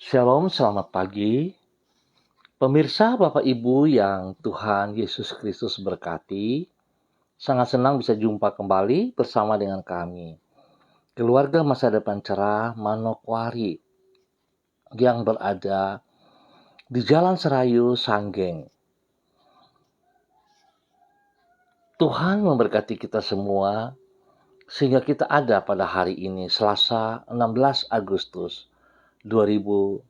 Shalom, selamat pagi. Pemirsa, Bapak Ibu yang Tuhan Yesus Kristus berkati, sangat senang bisa jumpa kembali bersama dengan kami, keluarga masa depan cerah Manokwari, yang berada di Jalan Serayu, Sanggeng. Tuhan memberkati kita semua, sehingga kita ada pada hari ini, Selasa 16 Agustus 2022.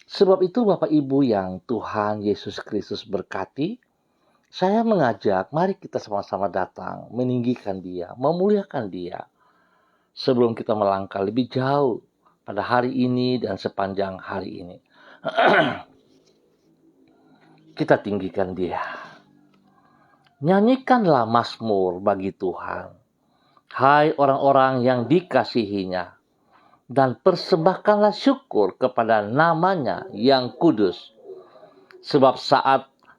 Sebab itu Bapak Ibu yang Tuhan Yesus Kristus berkati, saya mengajak mari kita sama-sama datang, meninggikan Dia, memuliakan Dia. Sebelum kita melangkah lebih jauh pada hari ini dan sepanjang hari ini. Kita tinggikan Dia. Nyanyikanlah mazmur bagi Tuhan. Hai orang-orang yang dikasihinya. Dan persembahkanlah syukur kepada namanya yang kudus. Sebab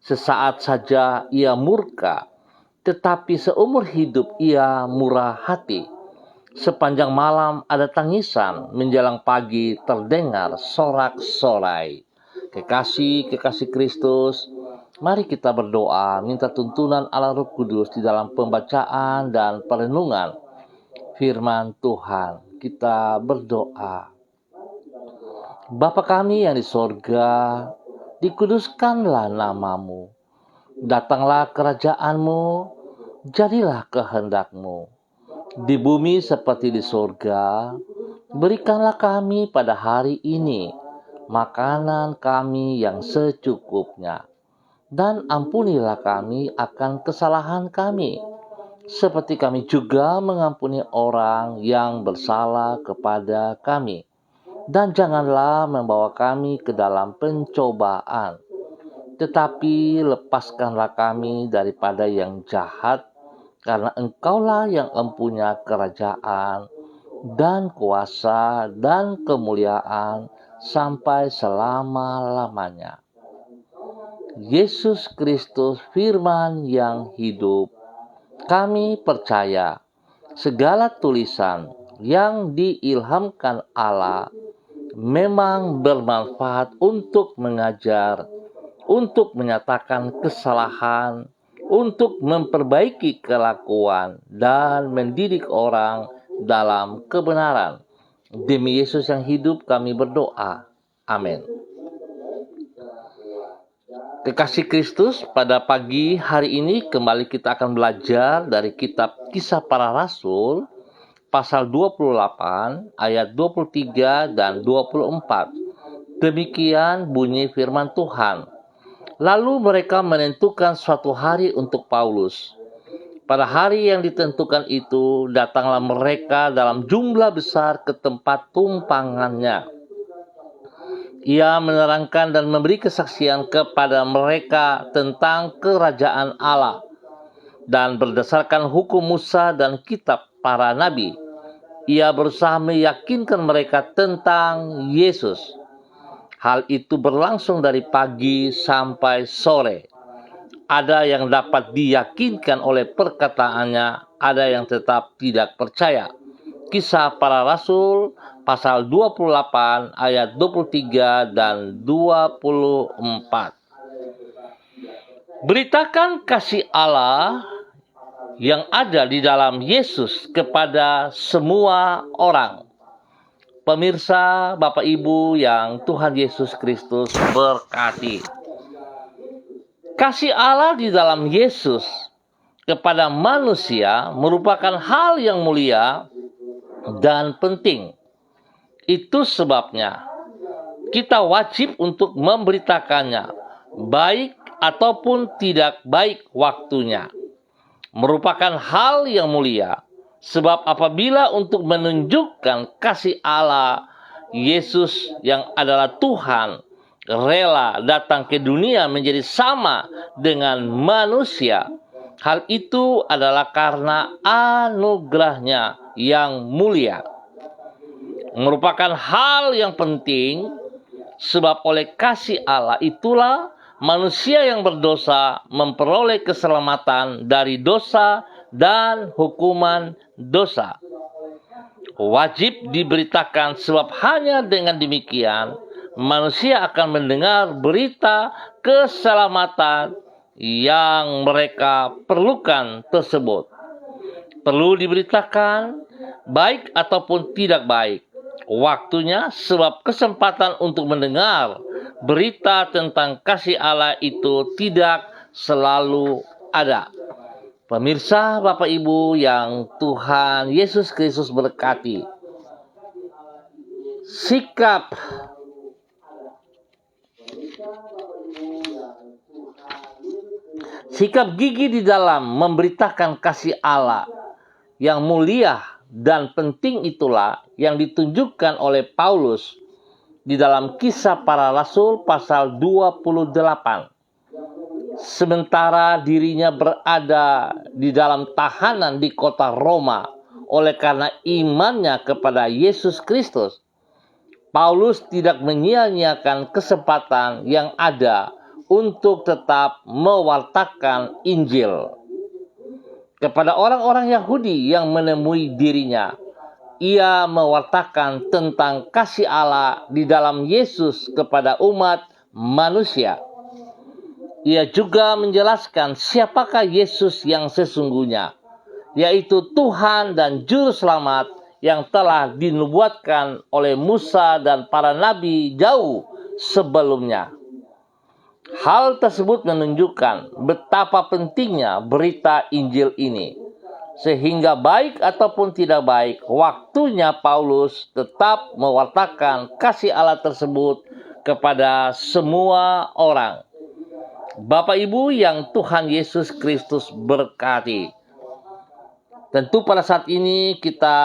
sesaat saja ia murka, tetapi seumur hidup ia murah hati. Sepanjang malam ada tangisan, menjelang pagi terdengar sorak-sorai. Kekasih Kristus, mari kita berdoa, minta tuntunan Allah Roh Kudus di dalam pembacaan dan perenungan firman Tuhan. Kita berdoa. Bapa kami yang di sorga, dikuduskanlah namamu. Datanglah kerajaanmu, jadilah kehendakmu. Di bumi seperti di sorga, berikanlah kami pada hari ini makanan kami yang secukupnya. Dan ampunilah kami akan kesalahan kami, seperti kami juga mengampuni orang yang bersalah kepada kami. Dan janganlah membawa kami ke dalam pencobaan, tetapi lepaskanlah kami daripada yang jahat, karena Engkaulah yang empunya kerajaan dan kuasa dan kemuliaan sampai selama-lamanya. Yesus Kristus firman yang hidup, kami percaya segala tulisan yang diilhamkan Allah memang bermanfaat untuk mengajar, untuk menyatakan kesalahan, untuk memperbaiki kelakuan, dan mendidik orang dalam kebenaran. Demi Yesus yang hidup kami berdoa. Amin. Kekasih Kristus, pada pagi hari ini kembali kita akan belajar dari kitab Kisah Para Rasul, pasal 28, ayat 23 dan 24. Demikian bunyi firman Tuhan. Lalu mereka menentukan suatu hari untuk Paulus. Pada hari yang ditentukan itu, datanglah mereka dalam jumlah besar ke tempat tumpangannya. Ia menerangkan dan memberi kesaksian kepada mereka tentang kerajaan Allah. Dan berdasarkan hukum Musa dan kitab para nabi, ia berusaha meyakinkan mereka tentang Yesus. Hal itu berlangsung dari pagi sampai sore. Ada yang dapat diyakinkan oleh perkataannya, ada yang tetap tidak percaya. Kisah Para Rasul pasal 28 ayat 23 dan 24. Beritakan kasih Allah yang ada di dalam Yesus kepada semua orang. Pemirsa, Bapak Ibu yang Tuhan Yesus Kristus berkati. Kasih Allah di dalam Yesus kepada manusia merupakan hal yang mulia dan penting. Itu sebabnya kita wajib untuk memberitakannya, baik ataupun tidak baik waktunya. Merupakan hal yang mulia. Sebab apabila untuk menunjukkan kasih Allah, Yesus yang adalah Tuhan rela datang ke dunia menjadi sama dengan manusia. Hal itu adalah karena anugerahnya yang mulia. Merupakan hal yang penting, sebab oleh kasih Allah itulah manusia yang berdosa memperoleh keselamatan dari dosa dan hukuman dosa. wajib diberitakan sebab hanya dengan demikian manusia akan mendengar berita keselamatan yang mereka perlukan tersebut. Perlu diberitakan, baik ataupun tidak baik. Waktunya sebab kesempatan untuk mendengar berita tentang kasih Allah itu tidak selalu ada. Pemirsa, Bapak Ibu yang Tuhan Yesus Kristus berkati, sikap gigih di dalam memberitakan kasih Allah yang mulia dan penting itulah yang ditunjukkan oleh Paulus di dalam Kisah Para Rasul pasal 28. Sementara dirinya berada di dalam tahanan di kota Roma oleh karena imannya kepada Yesus Kristus, Paulus tidak menyia-nyiakan kesempatan yang ada untuk tetap mewartakan Injil kepada orang-orang Yahudi yang menemui dirinya. Ia mewartakan tentang kasih Allah di dalam Yesus kepada umat manusia. Ia juga menjelaskan siapakah Yesus yang sesungguhnya, yaitu Tuhan dan Juru Selamat yang telah dinubuatkan oleh Musa dan para nabi jauh sebelumnya. Hal tersebut menunjukkan betapa pentingnya berita Injil ini, sehingga baik ataupun tidak baik, waktunya Paulus tetap mewartakan kasih Allah tersebut kepada semua orang. Bapak Ibu yang Tuhan Yesus Kristus berkati. Tentu pada saat ini kita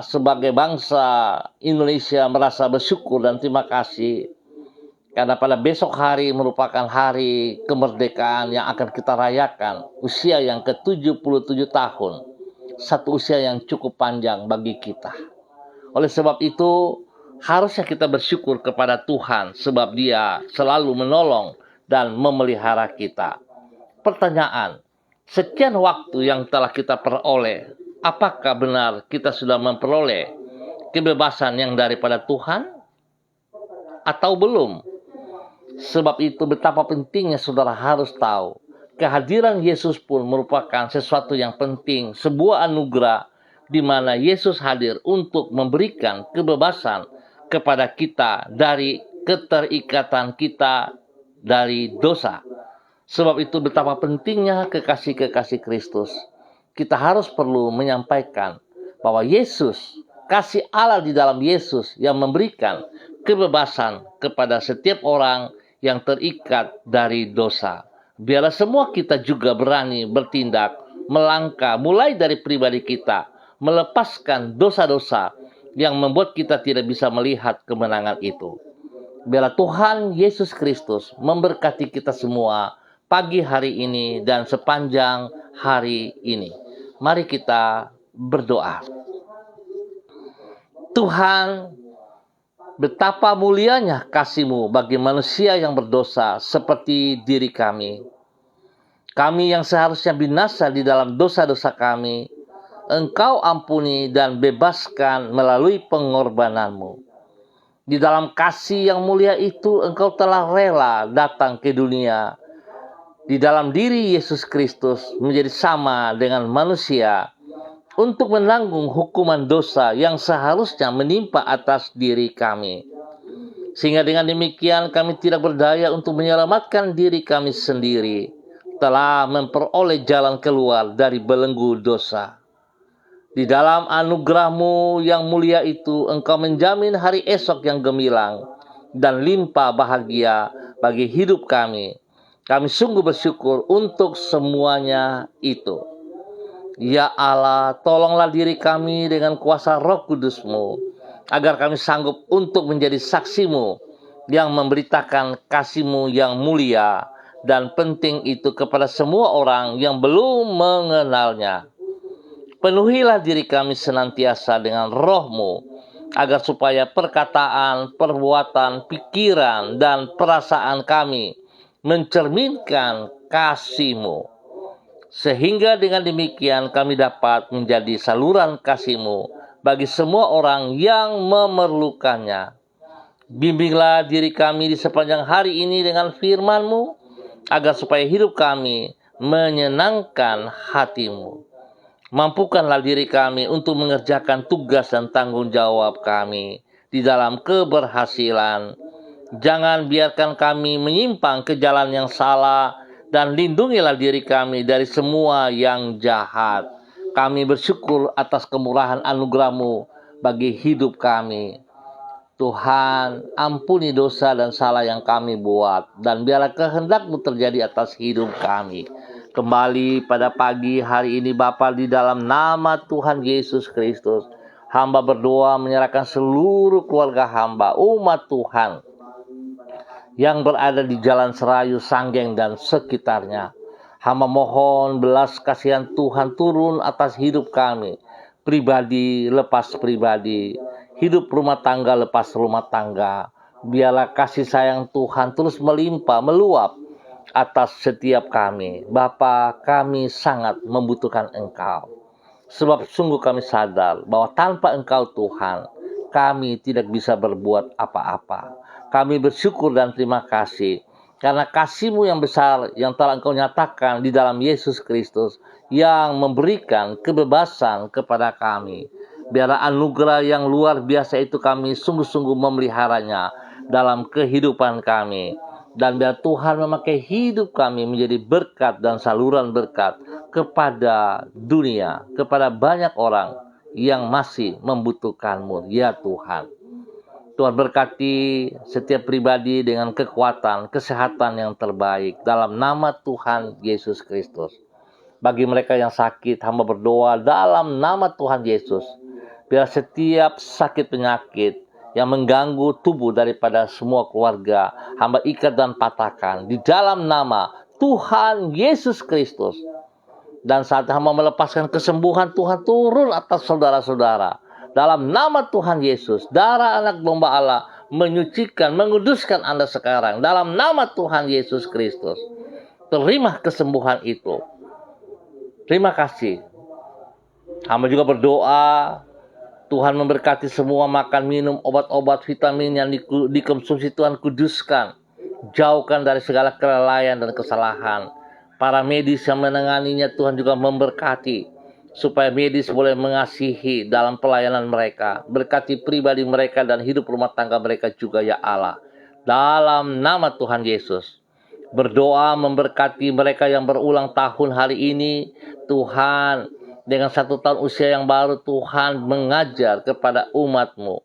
sebagai bangsa Indonesia merasa bersyukur dan terima kasih karena pada besok hari merupakan hari kemerdekaan yang akan kita rayakan, usia yang ke-77 tahun. Satu usia yang cukup panjang bagi kita. Oleh sebab itu harusnya kita bersyukur kepada Tuhan sebab Dia selalu menolong dan memelihara kita. Pertanyaan, sekian waktu yang telah kita peroleh, apakah benar kita sudah memperoleh kebebasan yang daripada Tuhan atau belum? Sebab itu betapa pentingnya saudara harus tahu, kehadiran Yesus pun merupakan sesuatu yang penting, sebuah anugerah di mana Yesus hadir untuk memberikan kebebasan kepada kita dari keterikatan kita dari dosa. Sebab itu betapa pentingnya kekasih-kekasih Kristus. Kita harus perlu menyampaikan bahwa Yesus, kasih Allah di dalam Yesus yang memberikan kebebasan kepada setiap orang yang terikat dari dosa. Biarlah semua kita juga berani bertindak, melangkah mulai dari pribadi kita, melepaskan dosa-dosa yang membuat kita tidak bisa melihat kemenangan itu. Biarlah Tuhan Yesus Kristus memberkati kita semua pagi hari ini dan sepanjang hari ini. Mari kita berdoa. Tuhan, betapa mulianya kasih-Mu bagi manusia yang berdosa seperti diri kami. Kami yang seharusnya binasa di dalam dosa-dosa kami, Engkau ampuni dan bebaskan melalui pengorbanan-Mu. Di dalam kasih yang mulia itu, Engkau telah rela datang ke dunia. Di dalam diri Yesus Kristus menjadi sama dengan manusia untuk menanggung hukuman dosa yang seharusnya menimpa atas diri kami. Sehingga dengan demikian kami tidak berdaya untuk menyelamatkan diri kami sendiri, telah memperoleh jalan keluar dari belenggu dosa. Di dalam anugerah-Mu yang mulia itu, Engkau menjamin hari esok yang gemilang dan limpah bahagia bagi hidup kami. Kami sungguh bersyukur untuk semuanya itu. Ya Allah, tolonglah diri kami dengan kuasa Roh Kudus-Mu, agar kami sanggup untuk menjadi saksi-Mu yang memberitakan kasih-Mu yang mulia dan penting itu kepada semua orang yang belum mengenalnya. Penuhilah diri kami senantiasa dengan Roh-Mu, agar supaya perkataan, perbuatan, pikiran, dan perasaan kami mencerminkan kasih-Mu. Sehingga dengan demikian kami dapat menjadi saluran kasih-Mu bagi semua orang yang memerlukannya. Bimbinglah diri kami di sepanjang hari ini dengan firman-Mu, agar supaya hidup kami menyenangkan hati-Mu. Mampukanlah diri kami untuk mengerjakan tugas dan tanggung jawab kami di dalam keberhasilan. Jangan biarkan kami menyimpang ke jalan yang salah, dan lindungilah diri kami dari semua yang jahat. Kami bersyukur atas kemurahan anugerah-Mu bagi hidup kami. Tuhan, ampuni dosa dan salah yang kami buat, dan biarlah kehendak-Mu terjadi atas hidup kami. Kembali pada pagi hari ini Bapa, di dalam nama Tuhan Yesus Kristus, hamba berdoa menyerahkan seluruh keluarga hamba, umat Tuhan yang berada di Jalan Serayu, Sanggeng, dan sekitarnya. Hamba mohon belas kasihan Tuhan turun atas hidup kami, pribadi lepas pribadi, hidup rumah tangga lepas rumah tangga. Biarlah kasih sayang Tuhan terus melimpah, meluap atas setiap kami. Bapa, kami sangat membutuhkan Engkau. Sebab sungguh kami sadar bahwa tanpa Engkau Tuhan, kami tidak bisa berbuat apa-apa. Kami bersyukur dan terima kasih karena kasih-Mu yang besar yang telah Engkau nyatakan di dalam Yesus Kristus, yang memberikan kebebasan kepada kami. Biarlah anugerah yang luar biasa itu kami sungguh-sungguh memeliharanya dalam kehidupan kami. Dan biar Tuhan memakai hidup kami menjadi berkat dan saluran berkat kepada dunia, kepada banyak orang yang masih membutuhkan-Mu, ya Tuhan. Tuhan berkati setiap pribadi dengan kekuatan, kesehatan yang terbaik dalam nama Tuhan Yesus Kristus. Bagi mereka yang sakit, hamba berdoa dalam nama Tuhan Yesus, biar setiap sakit penyakit yang mengganggu tubuh daripada semua keluarga, hamba ikat dan patahkan di dalam nama Tuhan Yesus Kristus. Dan saat hamba melepaskan kesembuhan, Tuhan turun atas saudara-saudara. Dalam nama Tuhan Yesus, darah anak domba Allah menyucikan, menguduskan Anda sekarang. Dalam nama Tuhan Yesus Kristus, terima kesembuhan itu. Terima kasih. Hamba juga berdoa, Tuhan memberkati semua makan, minum, obat-obat, vitamin yang dikonsumsi Tuhan kuduskan. Jauhkan dari segala kelalaian dan kesalahan. Para medis yang menanganinya Tuhan juga memberkati, supaya medis boleh mengasihi dalam pelayanan mereka. Berkati pribadi mereka dan hidup rumah tangga mereka juga ya Allah. Dalam nama Tuhan Yesus, berdoa memberkati mereka yang berulang tahun hari ini. Tuhan, dengan 1 tahun usia yang baru, Tuhan mengajar kepada umat-Mu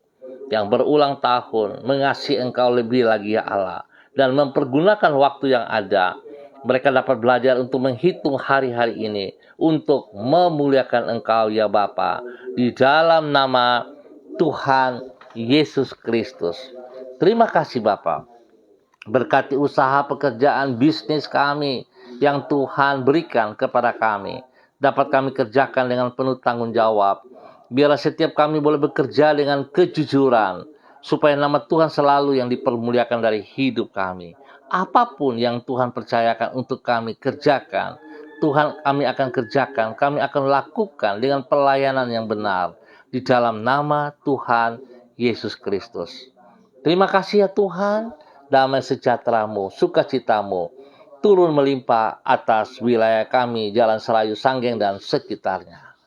yang berulang tahun mengasihi Engkau lebih lagi ya Allah. Dan mempergunakan waktu yang ada, mereka dapat belajar untuk menghitung hari-hari ini untuk memuliakan Engkau ya Bapa, di dalam nama Tuhan Yesus Kristus. Terima kasih Bapa. Berkati usaha, pekerjaan, bisnis kami yang Tuhan berikan kepada kami, dapat kami kerjakan dengan penuh tanggung jawab. Biarlah setiap kami boleh bekerja dengan kejujuran, supaya nama Tuhan selalu yang dipermuliakan dari hidup kami. Apapun yang Tuhan percayakan untuk kami kerjakan, Tuhan kami akan kerjakan, kami akan lakukan dengan pelayanan yang benar, di dalam nama Tuhan Yesus Kristus. Terima kasih ya Tuhan, damai sejahtera-Mu, sukacita-Mu turun melimpah atas wilayah kami, Jalan Serayu, Sanggeng, dan sekitarnya.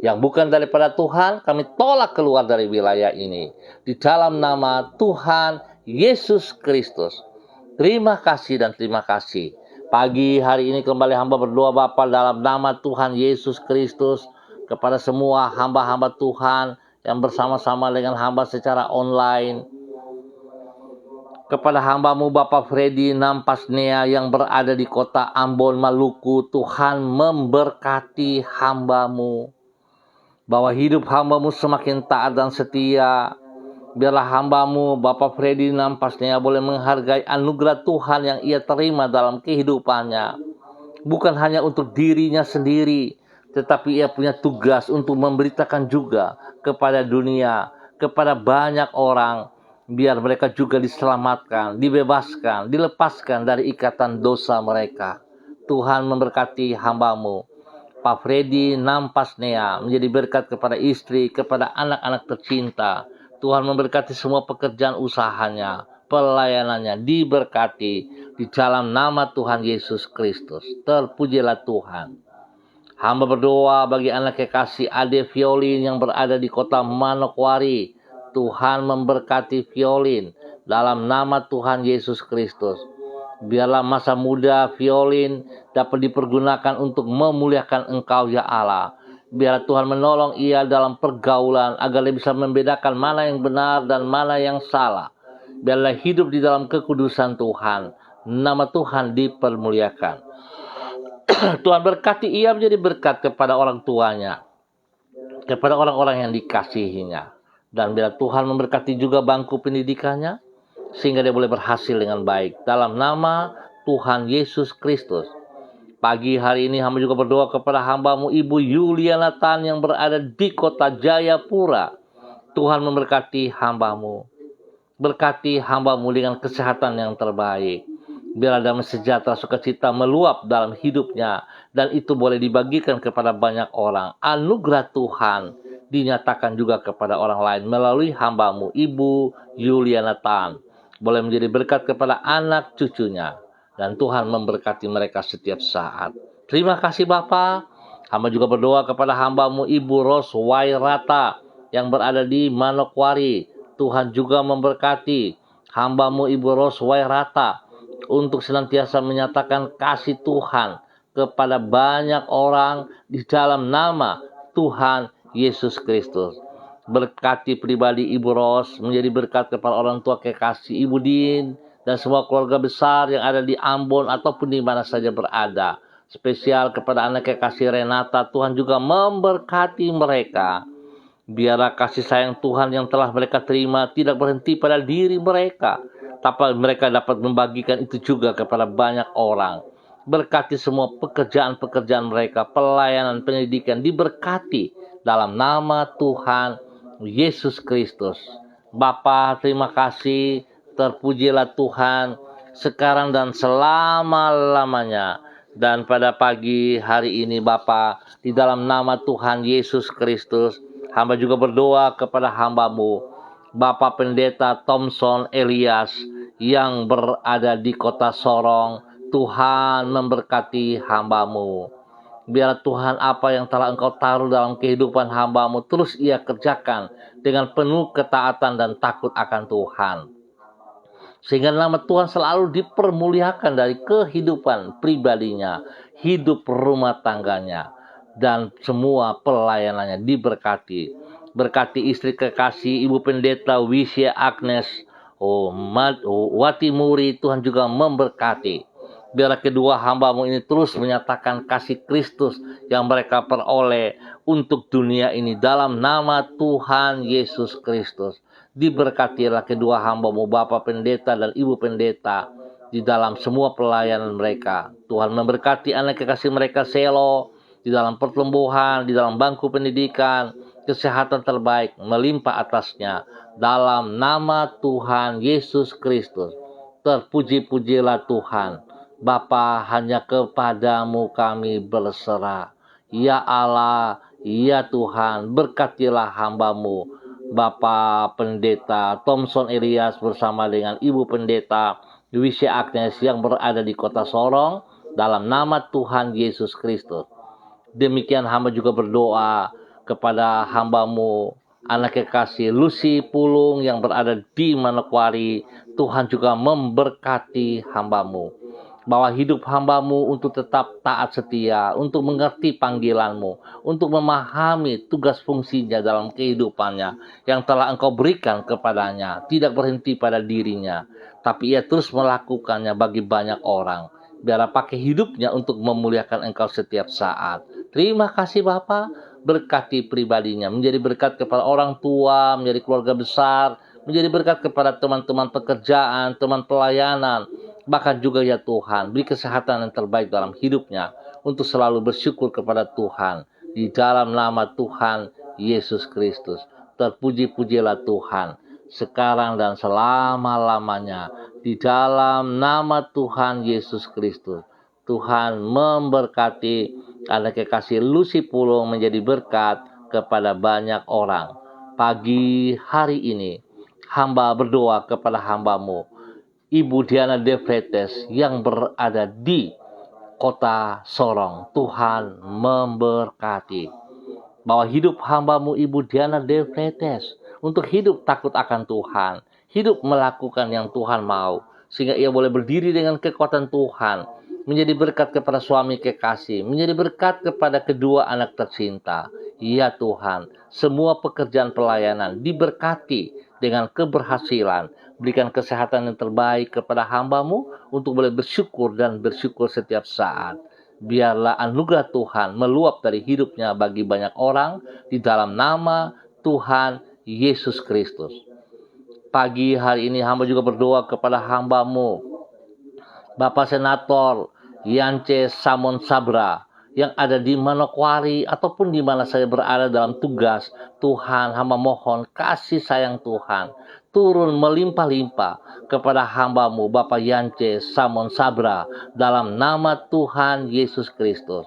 Yang bukan daripada Tuhan, kami tolak keluar dari wilayah ini. Di dalam nama Tuhan Yesus Kristus. Terima kasih dan terima kasih. Pagi hari ini kembali hamba berdoa Bapa dalam nama Tuhan Yesus Kristus, kepada semua hamba-hamba Tuhan yang bersama-sama dengan hamba secara online. Kepada hamba-Mu Bapak Freddy Nampasnea yang berada di kota Ambon, Maluku, Tuhan memberkati hamba-Mu, bahwa hidup hamba-Mu semakin taat dan setia. Biarlah hamba-Mu Bapak Freddy Nampasnea boleh menghargai anugerah Tuhan yang ia terima dalam kehidupannya. Bukan hanya untuk dirinya sendiri, tetapi ia punya tugas untuk memberitakan juga kepada dunia, kepada banyak orang, biar mereka juga diselamatkan, dibebaskan, dilepaskan dari ikatan dosa mereka. Tuhan memberkati hamba-Mu. Pak Freddy Nampasnea, menjadi berkat kepada istri, kepada anak-anak tercinta. Tuhan memberkati semua pekerjaan usahanya, pelayanannya diberkati di dalam nama Tuhan Yesus Kristus. Terpujilah Tuhan. Hamba berdoa bagi anak kekasih Ade Violin yang berada di kota Manokwari. Tuhan memberkati Violin dalam nama Tuhan Yesus Kristus. Biarlah masa muda Violin dapat dipergunakan untuk memuliakan Engkau ya Allah. Biarlah Tuhan menolong ia dalam pergaulan agar dia bisa membedakan mana yang benar dan mana yang salah. Biarlah hidup di dalam kekudusan Tuhan. Nama Tuhan dipermuliakan. Tuhan berkati ia menjadi berkat kepada orang tuanya, kepada orang-orang yang dikasihinya. Dan biarlah Tuhan memberkati juga bangku pendidikannya, sehingga dia boleh berhasil dengan baik. Dalam nama Tuhan Yesus Kristus. Pagi hari ini hamba juga berdoa kepada hambamu Ibu Yuliana Tan yang berada di kota Jayapura. Tuhan memberkati hambamu. Berkati hambamu dengan kesehatan yang terbaik. Biarlah damai sejahtera sukacita meluap dalam hidupnya. Dan itu boleh dibagikan kepada banyak orang. Anugerah Tuhan dinyatakan juga kepada orang lain melalui hambamu Ibu Yuliana Tan. Boleh menjadi berkat kepada anak cucunya. Dan Tuhan memberkati mereka setiap saat. Terima kasih Bapa. Hamba juga berdoa kepada hambamu Ibu Ros Wairata yang berada di Manokwari. Tuhan juga memberkati hambamu Ibu Ros Wairata untuk senantiasa menyatakan kasih Tuhan kepada banyak orang di dalam nama Tuhan Yesus Kristus. Berkati pribadi Ibu Ros, menjadi berkat kepada orang tua kekasih Ibu Din dan semua keluarga besar yang ada di Ambon ataupun di mana saja berada. Spesial kepada anak kekasih Renata, Tuhan juga memberkati mereka. Biarlah kasih sayang Tuhan yang telah mereka terima tidak berhenti pada diri mereka, tapi mereka dapat membagikan itu juga kepada banyak orang. Berkati semua pekerjaan-pekerjaan mereka, pelayanan, pendidikan diberkati dalam nama Tuhan Yesus Kristus. Bapa, terima kasih, terpujilah Tuhan sekarang dan selama-lamanya. Dan pada pagi hari ini Bapa, di dalam nama Tuhan Yesus Kristus, hamba juga berdoa kepada hambamu, Bapak Pendeta Thompson Elias yang berada di kota Sorong. Tuhan memberkati hambamu. Biarlah Tuhan apa yang telah Engkau taruh dalam kehidupan hambamu terus ia kerjakan dengan penuh ketaatan dan takut akan Tuhan. Sehingga nama Tuhan selalu dipermuliakan dari kehidupan pribadinya, hidup rumah tangganya, dan semua pelayanannya diberkati. Berkati istri kekasih Ibu Pendeta Wisya Agnes Watimuri, Tuhan juga memberkati. Biarlah kedua hambamu ini terus menyatakan kasih Kristus yang mereka peroleh untuk dunia ini dalam nama Tuhan Yesus Kristus. Diberkatilah kedua hambamu Bapak Pendeta dan Ibu Pendeta di dalam semua pelayanan mereka. Tuhan memberkati anak kekasih mereka Selo di dalam pertumbuhan, di dalam bangku pendidikan, kesehatan terbaik melimpah atasnya dalam nama Tuhan Yesus Kristus. Terpuji-pujilah Tuhan. Bapa, hanya kepadamu kami berserah. Ya Allah, ya Tuhan, berkatilah hambamu Bapak Pendeta Thompson Elias bersama dengan Ibu Pendeta Wisya Agnes yang berada di kota Sorong dalam nama Tuhan Yesus Kristus. Demikian hamba juga berdoa kepada hambamu anak kekasih Lucy Pulung yang berada di Manokwari. Tuhan juga memberkati hambamu. Bahwa hidup hambamu untuk tetap taat setia, untuk mengerti panggilanmu, untuk memahami tugas fungsinya dalam kehidupannya yang telah Engkau berikan kepadanya, tidak berhenti pada dirinya, tapi ia terus melakukannya bagi banyak orang. Biarlah pakai hidupnya untuk memuliakan Engkau setiap saat. Terima kasih Bapa, berkati pribadinya, menjadi berkat kepada orang tua, menjadi keluarga besar, menjadi berkat kepada teman-teman pekerjaan, teman pelayanan. Bahkan juga ya Tuhan, beri kesehatan yang terbaik dalam hidupnya untuk selalu bersyukur kepada Tuhan di dalam nama Tuhan Yesus Kristus. Terpuji-pujilah Tuhan sekarang dan selama-lamanya di dalam nama Tuhan Yesus Kristus. Tuhan memberkati, anak kekasih Lucy Pulung menjadi berkat kepada banyak orang. Pagi hari ini, hamba berdoa kepada hambamu, Ibu Diana De Freitas yang berada di kota Sorong. Tuhan memberkati. Bahwa hidup hambamu Ibu Diana De Freitas untuk hidup takut akan Tuhan, hidup melakukan yang Tuhan mau, sehingga ia boleh berdiri dengan kekuatan Tuhan, menjadi berkat kepada suami kekasih, menjadi berkat kepada kedua anak tercinta. Ya Tuhan, semua pekerjaan pelayanan diberkati dengan keberhasilan. Berikan kesehatan yang terbaik kepada hambamu untuk boleh bersyukur dan bersyukur setiap saat. Biarlah anugerah Tuhan meluap dari hidupnya bagi banyak orang di dalam nama Tuhan Yesus Kristus. Pagi hari ini hamba juga berdoa kepada hambamu, Bapak Senator Yance Samon Sabra, yang ada di Manokwari ataupun di mana saya berada dalam tugas. Tuhan, hamba mohon kasih sayang Tuhan turun melimpah-limpah kepada hambamu Bapak Yance Samon Sabra dalam nama Tuhan Yesus Kristus.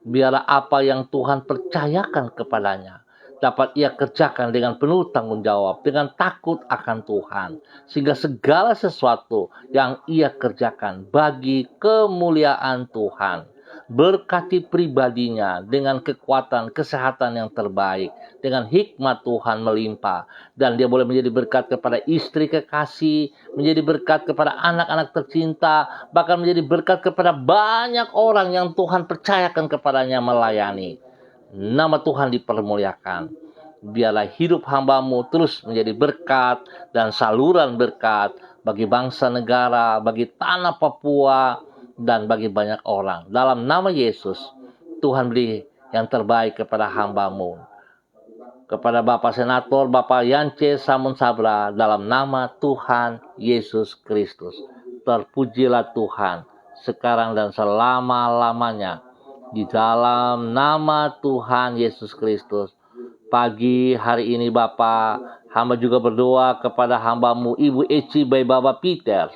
Biarlah apa yang Tuhan percayakan kepadanya dapat ia kerjakan dengan penuh tanggung jawab, dengan takut akan Tuhan, sehingga segala sesuatu yang ia kerjakan bagi kemuliaan Tuhan. Berkati pribadinya dengan kekuatan kesehatan yang terbaik, dengan hikmat Tuhan melimpah, dan dia boleh menjadi berkat kepada istri kekasih, menjadi berkat kepada anak-anak tercinta, bahkan menjadi berkat kepada banyak orang yang Tuhan percayakan kepadanya melayani. Nama Tuhan dipermuliakan. Biarlah hidup hambamu terus menjadi berkat dan saluran berkat bagi bangsa negara, bagi tanah Papua, dan bagi banyak orang. Dalam nama Yesus, Tuhan beri yang terbaik kepada hambamu. Kepada Bapak Senator, Bapak Yance Samon Sabra, dalam nama Tuhan Yesus Kristus. Terpujilah Tuhan, sekarang dan selama-lamanya. Di dalam nama Tuhan Yesus Kristus. Pagi hari ini Bapak, hamba juga berdoa kepada hambamu Ibu Eci Bayi Baba Peter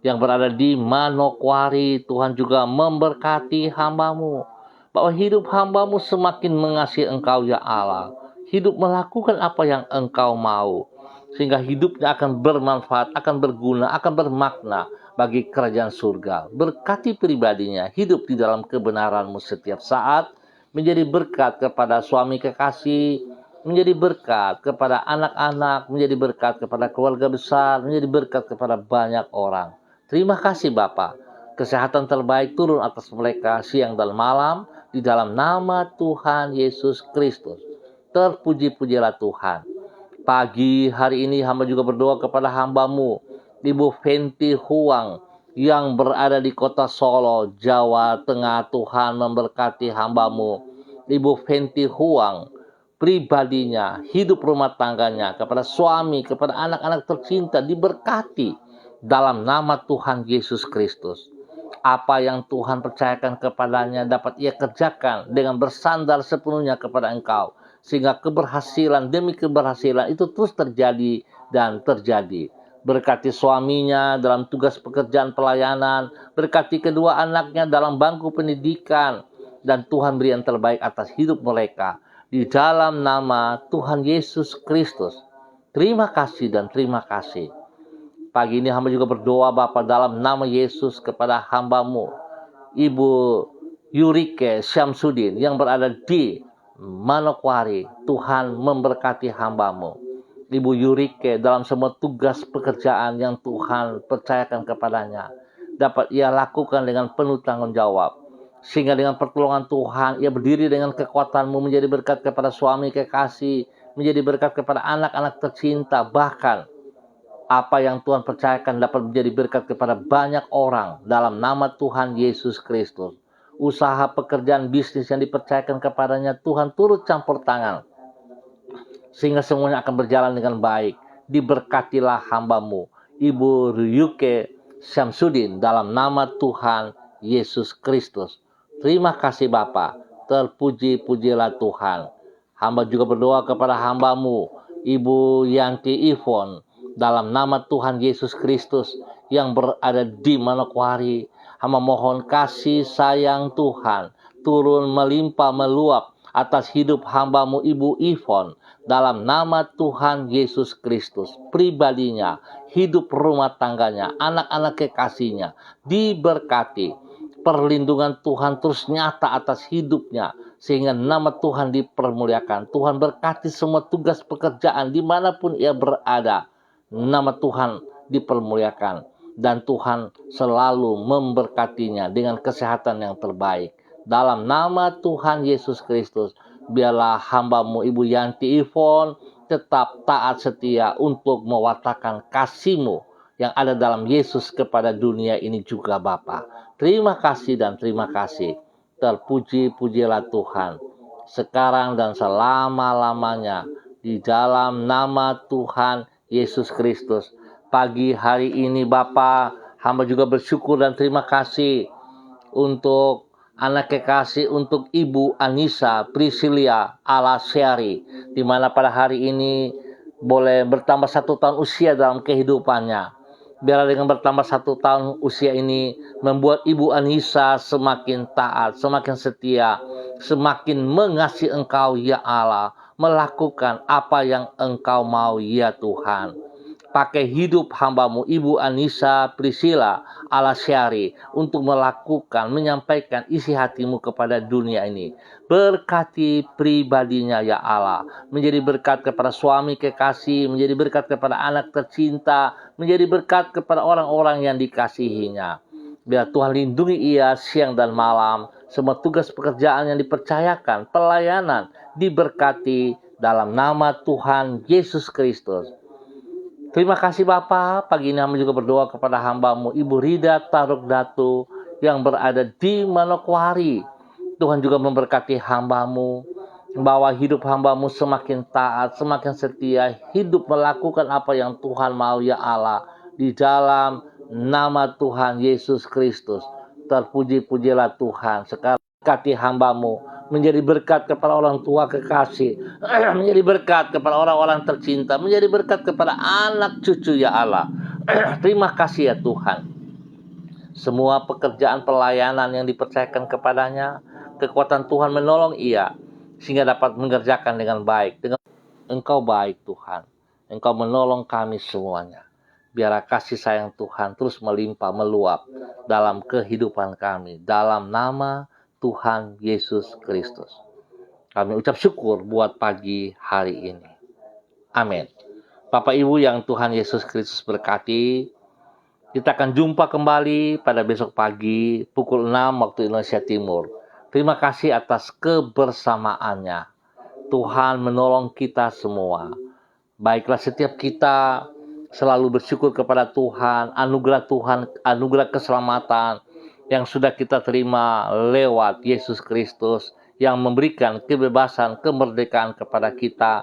yang berada di Manokwari. Tuhan juga memberkati hambamu, bahwa hidup hambamu semakin mengasihi Engkau ya Allah. Hidup melakukan apa yang Engkau mau, sehingga hidupnya akan bermanfaat, akan berguna, akan bermakna bagi kerajaan surga. Berkati pribadinya, hidup di dalam kebenaran-Mu setiap saat, menjadi berkat kepada suami kekasih, menjadi berkat kepada anak-anak, menjadi berkat kepada keluarga besar, menjadi berkat kepada banyak orang. Terima kasih Bapa. Kesehatan terbaik turun atas mereka siang dan malam di dalam nama Tuhan Yesus Kristus. Terpuji-pujilah Tuhan. Pagi hari ini hamba juga berdoa kepada hambamu Ibu Fenti Huang yang berada di kota Solo, Jawa Tengah. Tuhan memberkati hambamu Ibu Fenti Huang, pribadinya, hidup rumah tangganya, kepada suami, kepada anak-anak tercinta diberkati dalam nama Tuhan Yesus Kristus. Apa yang Tuhan percayakan kepadanya dapat ia kerjakan dengan bersandar sepenuhnya kepada Engkau, sehingga keberhasilan demi keberhasilan itu terus terjadi dan terjadi. Berkati suaminya dalam tugas pekerjaan pelayanan, berkati kedua anaknya dalam bangku pendidikan, dan Tuhan beri yang terbaik atas hidup mereka. Di dalam nama Tuhan Yesus Kristus. Terima kasih dan terima kasih. Pagi ini hamba juga berdoa Bapa dalam nama Yesus kepada hambamu Ibu Yurike Syamsuddin yang berada di Manokwari. Tuhan memberkati hambamu Ibu Yurike dalam semua tugas pekerjaan yang Tuhan percayakan kepadanya, dapat ia lakukan dengan penuh tanggung jawab, sehingga dengan pertolongan Tuhan ia berdiri dengan kekuatan-Mu, menjadi berkat kepada suami kekasih, menjadi berkat kepada anak-anak tercinta, bahkan apa yang Tuhan percayakan dapat menjadi berkat kepada banyak orang dalam nama Tuhan Yesus Kristus. Usaha, pekerjaan, bisnis yang dipercayakan kepadanya, Tuhan turut campur tangan, sehingga semuanya akan berjalan dengan baik. Diberkatilah hambamu Ibu Ryuke Syamsuddin dalam nama Tuhan Yesus Kristus. Terima kasih Bapa. Terpuji-pujilah Tuhan. Hamba juga berdoa kepada hambamu Ibu Yanti Ivon dalam nama Tuhan Yesus Kristus yang berada di Manokwari. Hamba mohon kasih sayang Tuhan turun melimpah meluap atas hidup hamba-Mu Ibu Ivon dalam nama Tuhan Yesus Kristus. Pribadinya, hidup rumah tangganya, anak-anak kekasihnya diberkati. Perlindungan Tuhan terus nyata atas hidupnya sehingga nama Tuhan dipermuliakan. Tuhan berkati semua tugas pekerjaan dimanapun ia berada. Nama Tuhan dipermuliakan dan Tuhan selalu memberkatinya dengan kesehatan yang terbaik. Dalam nama Tuhan Yesus Kristus, biarlah hamba-Mu Ibu Yanti Ivon tetap taat setia untuk mewartakan kasih-Mu yang ada dalam Yesus kepada dunia ini juga Bapa. Terima kasih dan terima kasih. Terpuji-pujilah Tuhan sekarang dan selama-lamanya di dalam nama Tuhan Yesus Kristus. Pagi hari ini Bapa, hamba juga bersyukur dan terima kasih untuk anak kekasih, untuk Ibu Anissa Priscilia Alasyari, di mana pada hari ini boleh bertambah 1 tahun usia dalam kehidupannya. Biarlah dengan bertambah 1 tahun usia ini membuat Ibu Anissa semakin taat, semakin setia, semakin mengasihi Engkau ya Allah, melakukan apa yang Engkau mau ya Tuhan. Pakai hidup hamba-Mu Ibu Anissa Priscilla Alasyari untuk melakukan, menyampaikan isi hati-Mu kepada dunia ini. Berkati pribadinya ya Allah, menjadi berkat kepada suami kekasih, menjadi berkat kepada anak tercinta, menjadi berkat kepada orang-orang yang dikasihinya. Biar Tuhan lindungi ia siang dan malam, semua tugas pekerjaan yang dipercayakan, pelayanan diberkati dalam nama Tuhan Yesus Kristus. Terima kasih Bapa. Pagi ini hamba juga berdoa kepada hamba-Mu Ibu Rida Taruk Datu yang berada di Manokwari. Tuhan juga memberkati hamba-Mu, bahwa hidup hamba-Mu semakin taat, semakin setia, hidup melakukan apa yang Tuhan mau ya Allah, di dalam nama Tuhan Yesus Kristus. Terpuji-pujilah Tuhan. Sekarang berkati hamba-Mu, menjadi berkat kepada orang tua kekasih, menjadi berkat kepada orang-orang tercinta, menjadi berkat kepada anak cucu ya Allah. Terima kasih ya Tuhan. Semua pekerjaan pelayanan yang dipercayakan kepadanya, kekuatan Tuhan menolong ia sehingga dapat mengerjakan dengan baik. Dengan Engkau baik Tuhan, Engkau menolong kami semuanya. Biarlah kasih sayang Tuhan terus melimpah meluap dalam kehidupan kami, dalam nama Tuhan Yesus Kristus. Kami ucap syukur buat pagi hari ini. Amin. Bapak Ibu yang Tuhan Yesus Kristus berkati, kita akan jumpa kembali pada besok pagi pukul 6 waktu Indonesia Timur. Terima kasih atas kebersamaannya. Tuhan menolong kita semua. Baiklah setiap kita selalu bersyukur kepada Tuhan, anugerah keselamatan yang sudah kita terima lewat Yesus Kristus yang memberikan kebebasan, kemerdekaan kepada kita.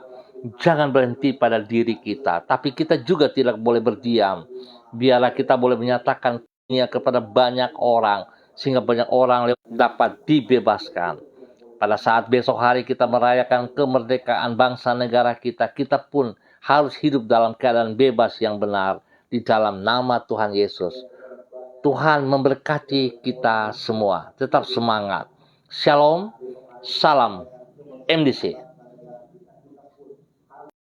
Jangan berhenti pada diri kita, tapi kita juga tidak boleh berdiam. Biarlah kita boleh menyatakan kepada banyak orang, sehingga banyak orang dapat dibebaskan. Pada saat besok hari kita merayakan kemerdekaan bangsa negara kita, kita pun harus hidup dalam keadaan bebas yang benar di dalam nama Tuhan Yesus. Tuhan memberkati kita semua. Tetap semangat. Shalom, salam MDC.